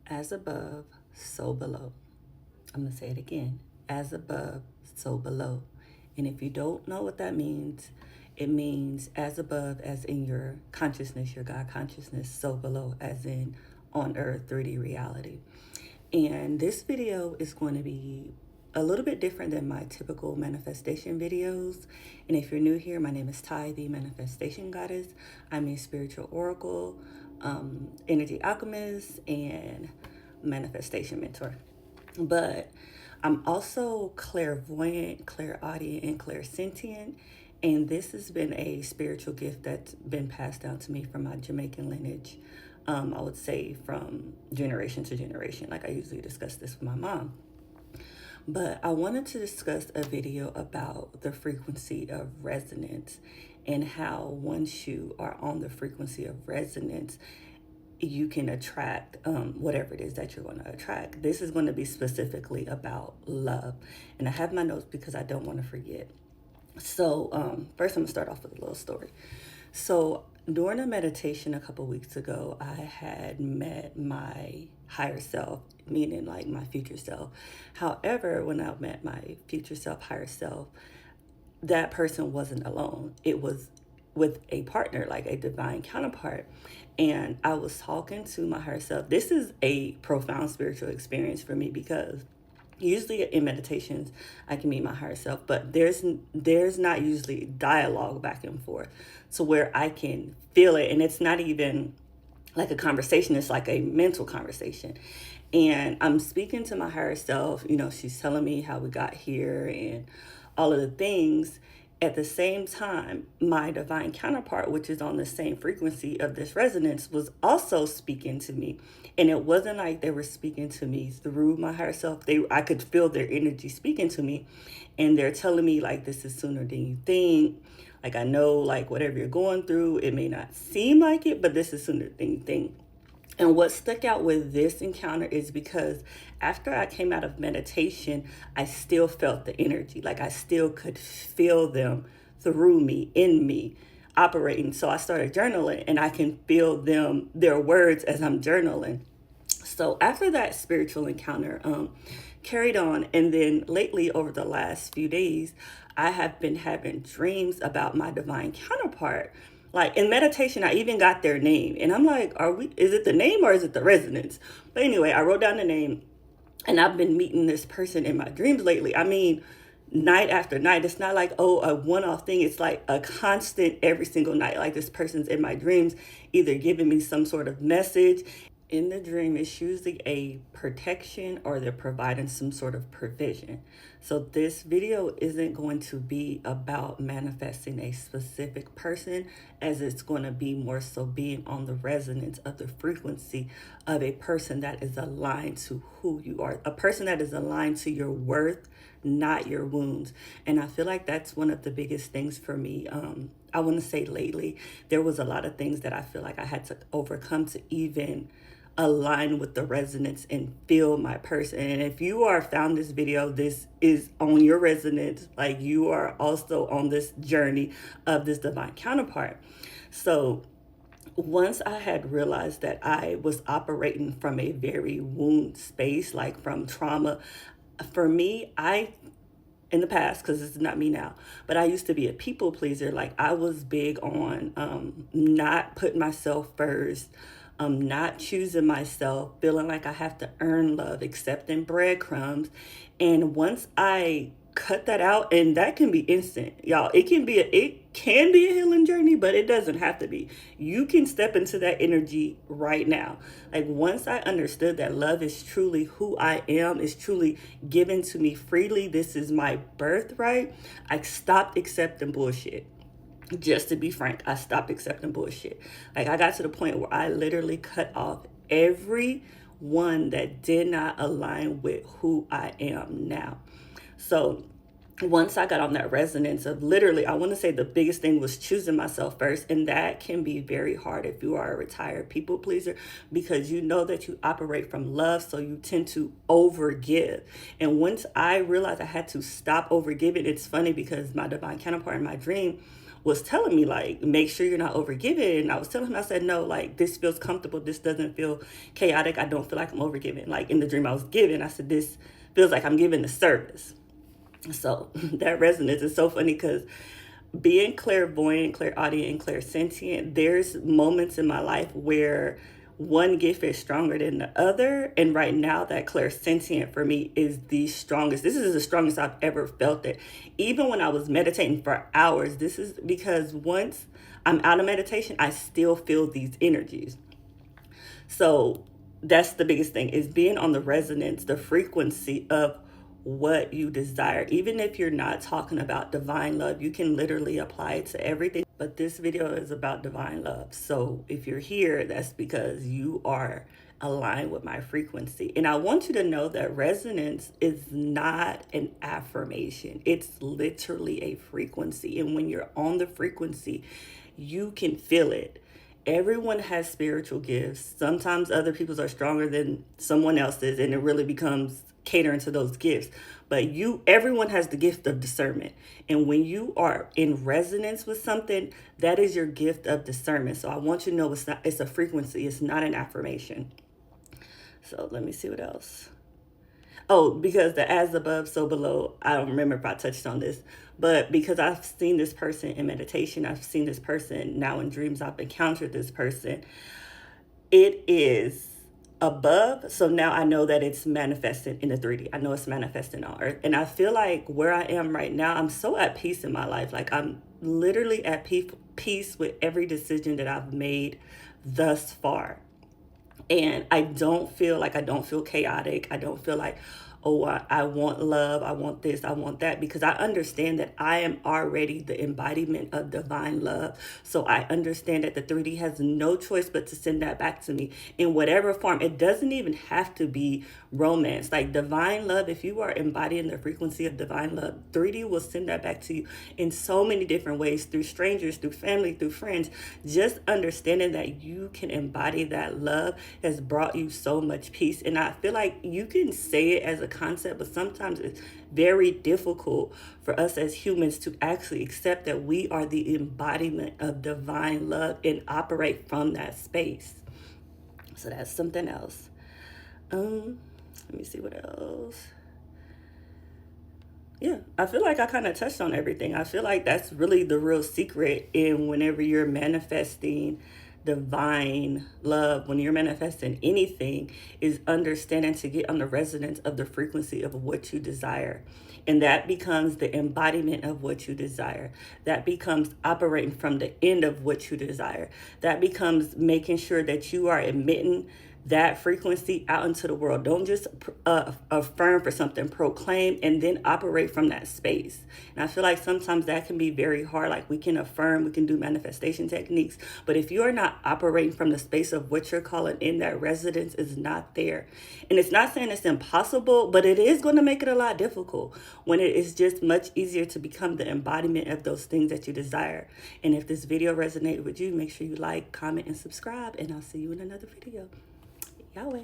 As above, so below. I'm going to say it again. As above, so below. And if you don't know what that means, it means as above, as in your consciousness, your God consciousness, so below, as in on earth, 3D reality. And this video is going to be a little bit different than my typical manifestation videos. And if you're new here, my name is Ty, the Manifestation Goddess. I'm a spiritual oracle, energy alchemist, and manifestation mentor. But I'm also clairvoyant, clairaudient, and clairsentient. And this has been a spiritual gift that's been passed down to me from my Jamaican lineage. I would say from generation to generation. Like I usually discuss this with my mom. But I wanted to discuss a video about the frequency of resonance and how once you are on the frequency of resonance, you can attract whatever it is that you're going to attract. This is going to be specifically about love. And I have my notes because I don't want to forget. So first I'm going to start off with a little story. So during a meditation a couple weeks ago, I had met my higher self, meaning like my future self. However, when I met my future self, higher self, that person wasn't alone. It was with a partner, like a divine counterpart. And I was talking to my higher self. This is a profound spiritual experience for me because usually in meditations I can meet my higher self, but there's not usually dialogue back and forth to where I can feel it. And it's not even like a conversation, it's like a mental conversation. And I'm speaking to my higher self, she's telling me how we got here and all of the things. At the same time, my divine counterpart, which is on the same frequency of this resonance, was also speaking to me. And it wasn't like they were speaking to me through my higher self. I could feel their energy speaking to me. And they're telling me, like, this is sooner than you think. Like, I know, like, whatever you're going through, it may not seem like it, but this is sooner than you think. And what stuck out with this encounter is because after I came out of meditation, I still felt the energy. Like I still could feel them through me, in me, operating. So I started journaling and I can feel their words as I'm journaling. So after that spiritual encounter, carried on. And then lately, over the last few days, I have been having dreams about my divine counterpart. Like in meditation, I even got their name. And I'm like, is it the name or is it the resonance? But anyway, I wrote down the name and I've been meeting this person in my dreams lately. I mean, night after night. It's not like, a one-off thing. It's like a constant every single night. Like this person's in my dreams, either giving me some sort of message. In the dream, it's usually a protection or they're providing some sort of provision. So this video isn't going to be about manifesting a specific person, as it's going to be more so being on the resonance of the frequency of a person that is aligned to who you are, a person that is aligned to your worth, not your wounds. And I feel like that's one of the biggest things for me. I want to say lately, there was a lot of things that I feel like I had to overcome to even align with the resonance and feel my person. And if you are found this video, this is on your resonance, like you are also on this journey of this divine counterpart. So once I had realized that I was operating from a very wound space, like from trauma, for me, in the past, because it's not me now, but I used to be a people pleaser. Like I was big on not putting myself first, not choosing myself, feeling like I have to earn love, accepting breadcrumbs. And once I cut that out, and that can be instant, y'all. It can be a healing journey, but it doesn't have to be. You can step into that energy right now. Like once I understood that love is truly who I am, is truly given to me freely, this is my birthright, I stopped accepting bullshit. Just to be frank, I stopped accepting bullshit. Like I got to the point where I literally cut off every one that did not align with who I am now. So once I got on that resonance of literally, I want to say the biggest thing was choosing myself first. And that can be very hard if you are a retired people pleaser, because you know that you operate from love. So you tend to overgive. And once I realized I had to stop overgiving, it's funny because my divine counterpart in my dream was telling me, like, make sure you're not overgiving. And I was telling him, I said, no, like, this feels comfortable. This doesn't feel chaotic. I don't feel like I'm overgiving. Like, in the dream I was giving, I said, this feels like I'm giving the service. So that resonance is so funny because being clairvoyant, clairaudient, and clairsentient, there's moments in my life where one gift is stronger than the other. And right now, that clairsentient for me is the strongest. This is the strongest I've ever felt it. Even when I was meditating for hours, this is because once I'm out of meditation, I still feel these energies. So that's the biggest thing, is being on the resonance, the frequency of what you desire. Even if you're not talking about divine love, you can literally apply it to everything. But this video is about divine love. So if you're here, that's because you are aligned with my frequency. And I want you to know that resonance is not an affirmation. It's literally a frequency. And when you're on the frequency, you can feel it. Everyone has spiritual gifts. Sometimes other people's are stronger than someone else's, and it really becomes catering to those gifts. But everyone has the gift of discernment. And when you are in resonance with something, that is your gift of discernment. So I want you to know it's a frequency. It's not an affirmation. So let me see what else. Oh, because the as above, so below, I don't remember if I touched on this, but because I've seen this person in meditation, I've seen this person now in dreams, I've encountered this person. It is above, so now I know that it's manifesting in the 3D. I know it's manifesting on earth. And I feel like where I am right now, I'm so at peace in my life. Like, I'm literally at peace with every decision that I've made thus far. And I don't feel chaotic. I don't feel like, oh, I want love, I want this, I want that, because I understand that I am already the embodiment of divine love. So I understand that the 3D has no choice but to send that back to me in whatever form. It doesn't even have to be romance. Like, divine love, if you are embodying the frequency of divine love, 3D will send that back to you in so many different ways, through strangers, through family, through friends. Just understanding that you can embody that love has brought you so much peace. And I feel like you can say it as a concept, but sometimes it's very difficult for us as humans to actually accept that we are the embodiment of divine love and operate from that space. So that's something else. Let me see what else. Yeah, I feel like I kind of touched on everything. I feel like that's really the real secret in whenever you're manifesting divine love, when you're manifesting anything, is understanding to get on the resonance of the frequency of what you desire. And that becomes the embodiment of what you desire. That becomes operating from the end of what you desire. That becomes making sure that you are emitting that frequency out into the world. Don't just affirm for something, proclaim, and then operate from that space. And I feel like sometimes that can be very hard. Like, we can affirm, we can do manifestation techniques, but if you're not operating from the space of what you're calling in, that resonance is not there. And it's not saying it's impossible, but it is going to make it a lot difficult when it is just much easier to become the embodiment of those things that you desire. And if this video resonated with you, make sure you like, comment, and subscribe, and I'll see you in another video. Yahweh.